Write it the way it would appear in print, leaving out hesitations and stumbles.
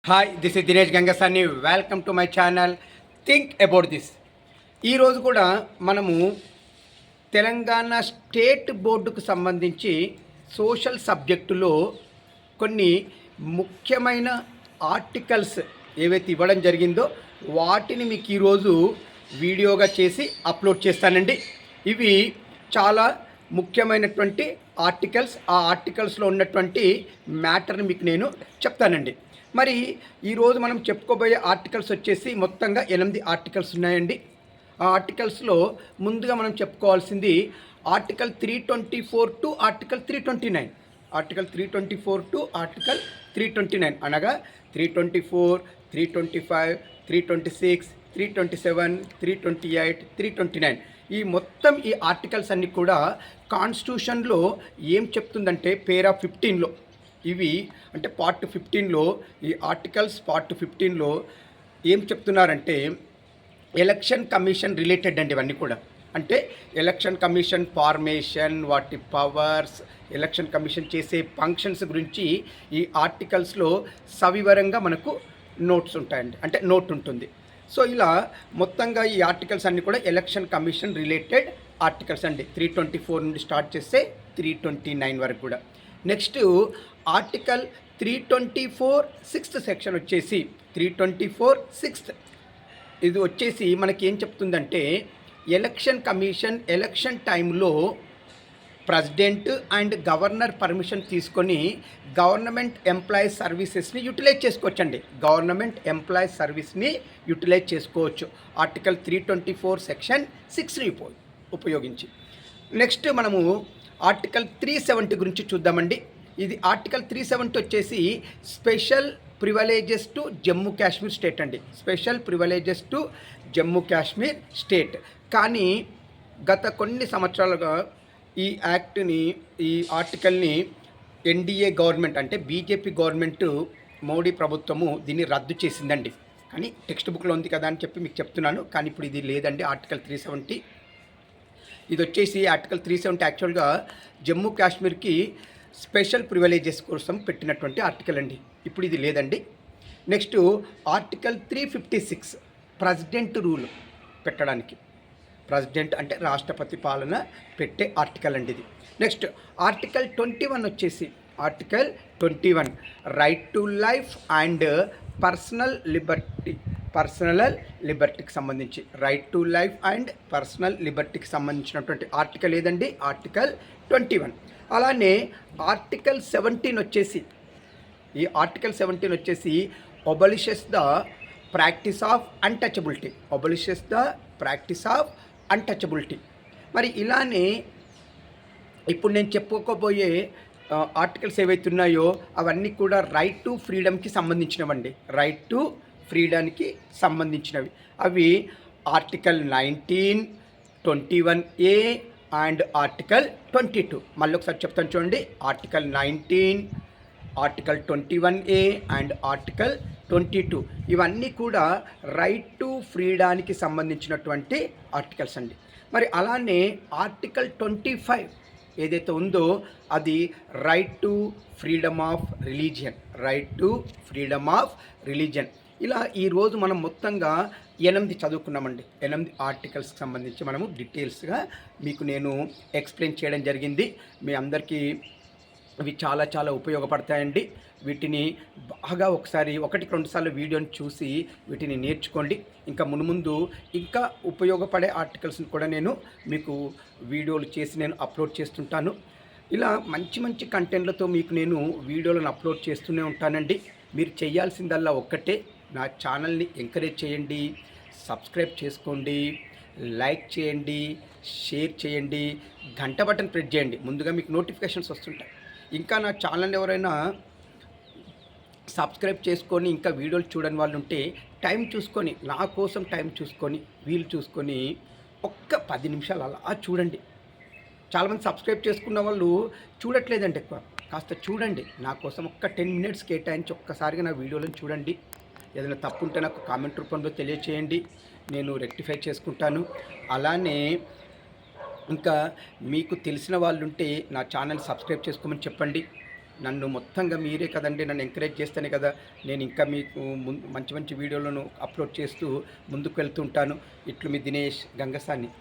Hi, this is Dinesh Gangasani. Welcome to my channel think about this. ఈరోజు కూడా మనము Telangana state బోర్డుకు సంబంధించి సోషల్ సబ్జెక్టులో కొన్ని ముఖ్యమైన ఆర్టికల్స్ ఏవైతే ఇవ్వడం జరిగిందో వాటిని మీకు ఈరోజు వీడియోగా చేసి అప్లోడ్ చేస్తానండి. ఇవి చాలా ముఖ్యమైనటువంటి ఆర్టికల్స్. ఆ ఆర్టికల్స్లో ఉన్నటువంటి మ్యాటర్ని మీకు నేను చెప్తానండి. మరి ఈరోజు మనం చెప్పుకోబోయే ఆర్టికల్స్ వచ్చేసి మొత్తంగా 8 ఆర్టికల్స్ ఉన్నాయండి. ఆ ఆర్టికల్స్లో ముందుగా మనం చెప్పుకోవాల్సింది article 324 to article 329. Article 324 to article 329 అనగా 324, 325, 326, 327, 328, 329 ఈ మొత్తం ఈ ఆర్టికల్స్ అన్నీ కూడా కాన్స్టిట్యూషన్లో ఏం చెప్తుందంటే పేరా 15లో ఇవి అంటే పార్ట్ 15లో ఈ ఆర్టికల్స్ పార్ట్ 15లో ఏం చెప్తున్నారంటే ఎలక్షన్ కమిషన్ రిలేటెడ్ అండి. ఇవన్నీ కూడా అంటే ఎలక్షన్ కమిషన్ ఫార్మేషన్, వాటి పవర్స్, ఎలక్షన్ కమిషన్ చేసే ఫంక్షన్స్ గురించి ఈ ఆర్టికల్స్లో సవివరంగా మనకు నోట్స్ ఉంటాయండి, అంటే నోట్ ఉంటుంది. సో ఇలా మొత్తంగా ఈ ఆర్టికల్స్ అన్నీ కూడా ఎలక్షన్ కమిషన్ రిలేటెడ్ ఆర్టికల్స్ అండి. 324 నుండి స్టార్ట్ చేస్తే 329 వరకు కూడా. నెక్స్ట్ ఆర్టికల్ 324 6th సెక్షన్ వచ్చేసి 324 6th ఇది వచ్చేసి మనకి ఏం చెప్తుందంటే ఎలక్షన్ కమిషన్ ఎలక్షన్ టైంలో ప్రెసిడెంట్ అండ్ గవర్నర్ పర్మిషన్ తీసుకొని గవర్నమెంట్ ఎంప్లాయీస్ సర్వీసెస్ని యూటిలైజ్ చేసుకోవచ్చండి. గవర్నమెంట్ ఎంప్లాయీస్ సర్వీస్ని యూటిలైజ్ చేసుకోవచ్చు ఆర్టికల్ 324 సెక్షన్ 6ని ఉపయోగించి. నెక్స్ట్ మనము ఆర్టికల్ 370 గురించి చూద్దామండి. ఇది ఆర్టికల్ 370 వచ్చేసి special privileges to Jammu Kashmir state అండి. Special privileges to Jammu Kashmir state. కానీ గత కొన్ని సంవత్సరాలుగా ఈ యాక్ట్ని, ఈ ఆర్టికల్ని ఎన్డీఏ గవర్నమెంట్ అంటే బీజేపీ గవర్నమెంట్, మోడీ ప్రభుత్వము దీన్ని రద్దు చేసిందండి. కానీ టెక్స్ట్ బుక్లో ఉంది కదా అని చెప్పి మీకు చెప్తున్నాను. కానీ ఇప్పుడు ఇది లేదండి. ఆర్టికల్ 370 ఇది వచ్చేసి ఆర్టికల్ 370 యాక్చువల్గా జమ్మూ కాశ్మీర్కి స్పెషల్ ప్రివిలేజెస్ కోసం పెట్టినటువంటి ఆర్టికల్ అండి. ఇప్పుడు ఇది లేదండి. నెక్స్ట్ ఆర్టికల్ 356 ప్రెసిడెంట్ రూల్ పెట్టడానికి, ప్రెసిడెంట్ అంటే రాష్ట్రపతి పాలన పెట్టే ఆర్టికల్ అండి ఇది. నెక్స్ట్ ఆర్టికల్ 21 వచ్చేసి article 21 right to life and personal లిబర్టీకి సంబంధించి, right to life and personal లిబర్టీకి సంబంధించినటువంటి ఆర్టికల్ ఏదండి, ఆర్టికల్ 21. అలానే ఆర్టికల్ 17 వచ్చేసి, ఈ ఆర్టికల్ 17 వచ్చేసి అబాలిషెస్ the practice of untouchability, అబాలిషెస్ the practice of untouchability. మరి ఇలానే ఇప్పుడు నేను చెప్పుకోబోయే ఆర్టికల్స్ ఏవైతే ఉన్నాయో అవన్నీ కూడా రైట్ టు ఫ్రీడమ్కి సంబంధించినవండి. రైట్ టు ఫ్రీడమ్కి సంబంధించినవి. అవి ఆర్టికల్ 19, 21A అండ్ ఆర్టికల్ 22. మళ్ళీ ఒకసారి చెప్తాను చూడండి. Article 19, article 21A and article 22 ఇవన్నీ కూడా రైట్ టు ఫ్రీడానికి సంబంధించినటువంటి ఆర్టికల్స్ అండి. మరి అలానే ఆర్టికల్ 25 ఏదైతే ఉందో అది right to freedom of religion, right to freedom of religion. ఇలా ఈరోజు మనం మొత్తంగా 8 చదువుకున్నామండి. 8 ఆర్టికల్స్కి సంబంధించి మనము డీటెయిల్స్గా మీకు నేను ఎక్స్ప్లెయిన్ చేయడం జరిగింది. మీ అందరికీ ఇవి చాలా చాలా ఉపయోగపడతాయండి. వీటిని బాగా ఒకసారి 1-2 సార్లు వీడియోని చూసి వీటిని నేర్చుకోండి. ఇంకా మున్ముందు ఇంకా ఉపయోగపడే ఆర్టికల్స్ని కూడా నేను మీకు వీడియోలు చేసి నేను అప్లోడ్ చేస్తుంటాను. ఇలా మంచి మంచి కంటెంట్లతో మీకు నేను వీడియోలను అప్లోడ్ చేస్తూనే ఉంటానండి. మీరు చేయాల్సిందల్లా ఒక్కటే, నా ఛానల్ని ఎంకరేజ్ చేయండి, సబ్స్క్రైబ్ చేసుకోండి, లైక్ చేయండి, షేర్ చేయండి, గంట బటన్ ప్రెస్ చేయండి. ముందుగా మీకు నోటిఫికేషన్స్ వస్తుంటాయి. ఇంకా నా ఛానల్ ఎవరైనా సబ్స్క్రైబ్ చేసుకొని ఇంకా వీడియోలు చూడని వాళ్ళు ఉంటే టైం చూసుకొని, నా కోసం టైం చూసుకొని, వీలు చూసుకొని ఒక్క 10 నిమిషాలు అలా చూడండి. చాలామంది సబ్స్క్రైబ్ చేసుకున్న వాళ్ళు చూడట్లేదండి ఎక్కువ. కాస్త చూడండి. నా కోసం ఒక్క 10 మినిట్స్ కేటాయించి ఒక్కసారిగా నా వీడియోలను చూడండి. ఏదైనా తప్పు ఉంటే నాకు కామెంట్ రూపంలో తెలియచేయండి, నేను రెక్టిఫై చేసుకుంటాను. అలానే ఇంకా మీకు తెలిసిన వాళ్ళు ఉంటే నా ఛానల్ సబ్స్క్రైబ్ చేసుకోమని చెప్పండి. నన్ను మొత్తంగా మీరే కదండి నన్ను ఎంకరేజ్ చేస్తేనే కదా నేను ఇంకా మీకు మంచి మంచి వీడియోలను అప్లోడ్ చేస్తూ ముందుకు వెళ్తుంటాను. ఇట్లు మీ దినేష్ గంగసాని.